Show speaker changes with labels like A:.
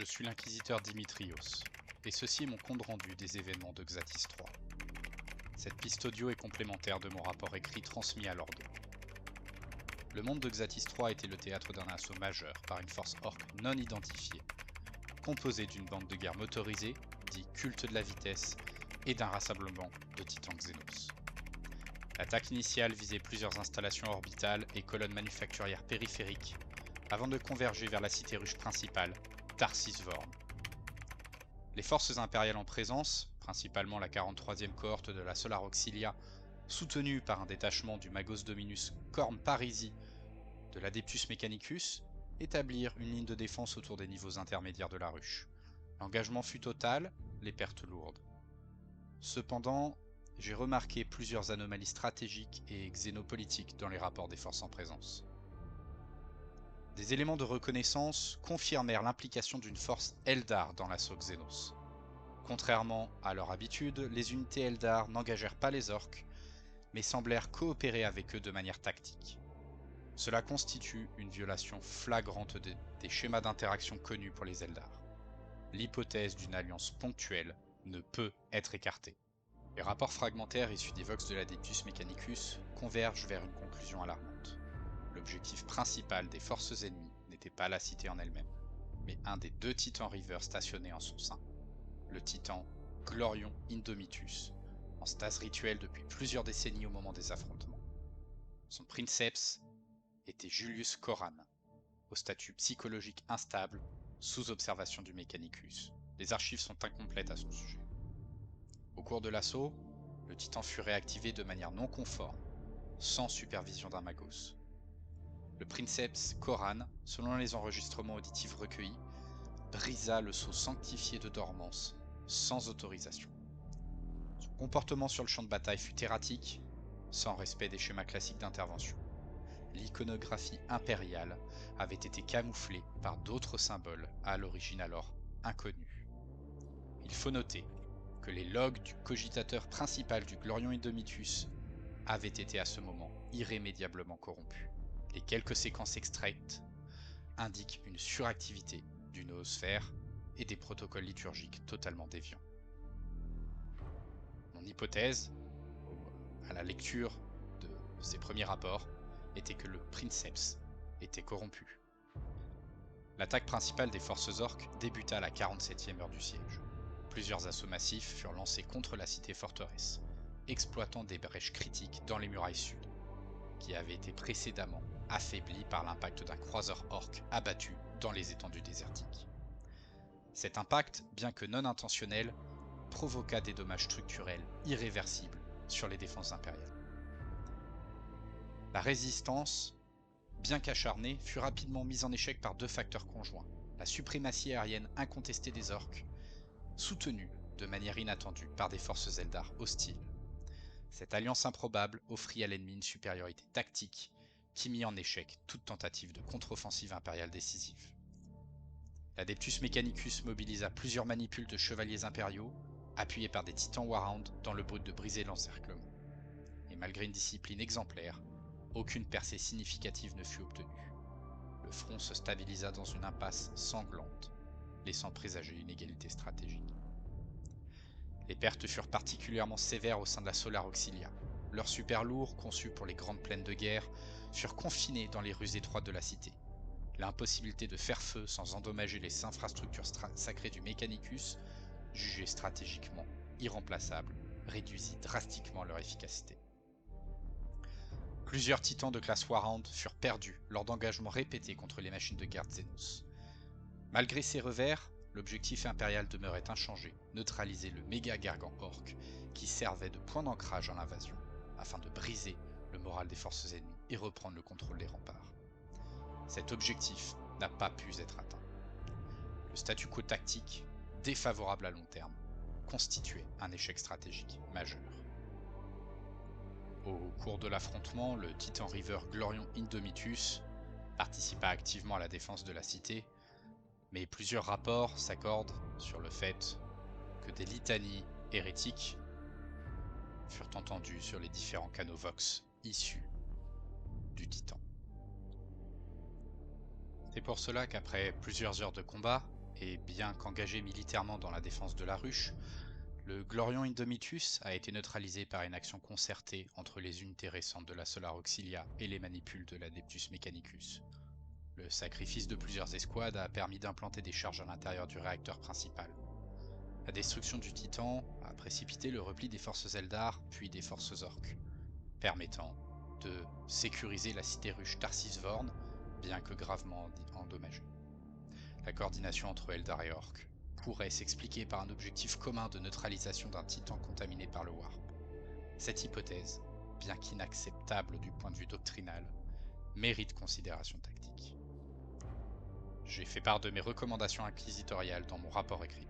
A: Je suis l'inquisiteur Dimitrios, et ceci est mon compte-rendu des événements de Xatis III. Cette piste audio est complémentaire de mon rapport écrit transmis à l'Ordo. Le monde de Xatis III était le théâtre d'un assaut majeur par une force orque non identifiée, composée d'une bande de guerre motorisée, dit culte de la vitesse, et d'un rassemblement de titans Xénos. L'attaque initiale visait plusieurs installations orbitales et colonnes manufacturières périphériques, avant de converger vers la cité ruche principale, Tarsis Vorn. Les forces impériales en présence, principalement la 43e cohorte de la Solar Auxilia, soutenue par un détachement du Magos Dominus Corm Parisi de l'Adeptus Mechanicus, établirent une ligne de défense autour des niveaux intermédiaires de la ruche. L'engagement fut total, les pertes lourdes. Cependant, j'ai remarqué plusieurs anomalies stratégiques et xénopolitiques dans les rapports des forces en présence. Des éléments de reconnaissance confirmèrent l'implication d'une force Eldar dans l'assaut Xénos. Contrairement à leur habitude, les unités Eldar n'engagèrent pas les orques, mais semblèrent coopérer avec eux de manière tactique. Cela constitue une violation flagrante des schémas d'interaction connus pour les Eldar. L'hypothèse d'une alliance ponctuelle ne peut être écartée. Les rapports fragmentaires issus des Vox de l'Adeptus Mechanicus convergent vers une conclusion alarmante. L'objectif principal des forces ennemies n'était pas la cité en elle-même, mais un des deux titans rivers stationnés en son sein, le titan Glorion Indomitus, en stase rituelle depuis plusieurs décennies au moment des affrontements. Son princeps était Julius Coran, au statut psychologique instable, sous observation du Mechanicus. Les archives sont incomplètes à son sujet. Au cours de l'assaut, le titan fut réactivé de manière non conforme, sans supervision d'un magos. Le princeps Coran, selon les enregistrements auditifs recueillis, brisa le sceau sanctifié de dormance, sans autorisation. Son comportement sur le champ de bataille fut erratique, sans respect des schémas classiques d'intervention. L'iconographie impériale avait été camouflée par d'autres symboles à l'origine alors inconnus. Il faut noter que les logs du cogitateur principal du Glorion Indomitus avaient été à ce moment irrémédiablement corrompus. Les quelques séquences extraites indiquent une suractivité du noosphère et des protocoles liturgiques totalement déviants. Mon hypothèse, à la lecture de ces premiers rapports, était que le princeps était corrompu. L'attaque principale des forces orques débuta à la 47e heure du siège. Plusieurs assauts massifs furent lancés contre la cité-forteresse, exploitant des brèches critiques dans les murailles sud, qui avaient été précédemment affaiblis par l'impact d'un croiseur orc abattu dans les étendues désertiques. Cet impact, bien que non intentionnel, provoqua des dommages structurels irréversibles sur les défenses impériales. La résistance, bien qu'acharnée, fut rapidement mise en échec par deux facteurs conjoints. La suprématie aérienne incontestée des orques, soutenue de manière inattendue par des forces Eldar hostiles. Cette alliance improbable offrit à l'ennemi une supériorité tactique qui mit en échec toute tentative de contre-offensive impériale décisive. L'Adeptus Mechanicus mobilisa plusieurs manipules de chevaliers impériaux, appuyés par des titans Warhound dans le but de briser l'encerclement. Et malgré une discipline exemplaire, aucune percée significative ne fut obtenue. Le front se stabilisa dans une impasse sanglante, laissant présager une égalité stratégique. Les pertes furent particulièrement sévères au sein de la Solar Auxilia. Leurs super lourds, conçus pour les grandes plaines de guerre, furent confinés dans les rues étroites de la cité. L'impossibilité de faire feu sans endommager les infrastructures sacrées du Mechanicus, jugées stratégiquement irremplaçables, réduisit drastiquement leur efficacité. Plusieurs titans de classe Warhound furent perdus lors d'engagements répétés contre les machines de guerre Xénos. Malgré ces revers, l'objectif impérial demeurait inchangé, neutraliser le méga gargant orc qui servait de point d'ancrage à l'invasion, afin de briser le moral des forces ennemies et reprendre le contrôle des remparts. Cet objectif n'a pas pu être atteint. Le statu quo tactique, défavorable à long terme, constituait un échec stratégique majeur. Au cours de l'affrontement, le Titan River Glorion Indomitus participa activement à la défense de la cité, mais plusieurs rapports s'accordent sur le fait que des litanies hérétiques furent entendues sur les différents canaux Vox issus du Titan. C'est pour cela qu'après plusieurs heures de combat et bien qu'engagé militairement dans la défense de la ruche, le Glorion Indomitus a été neutralisé par une action concertée entre les unités récentes de la Solar Auxilia et les manipules de l'Adeptus Mechanicus. Le sacrifice de plusieurs escouades a permis d'implanter des charges à l'intérieur du réacteur principal. La destruction du Titan a précipité le repli des forces Eldar puis des forces Orques, permettant de sécuriser la cité ruche Tarsis-Vorn, bien que gravement endommagée. La coordination entre Eldar et Orques pourrait s'expliquer par un objectif commun de neutralisation d'un Titan contaminé par le Warp. Cette hypothèse, bien qu'inacceptable du point de vue doctrinal, mérite considération tactique. J'ai fait part de mes recommandations inquisitoriales dans mon rapport écrit.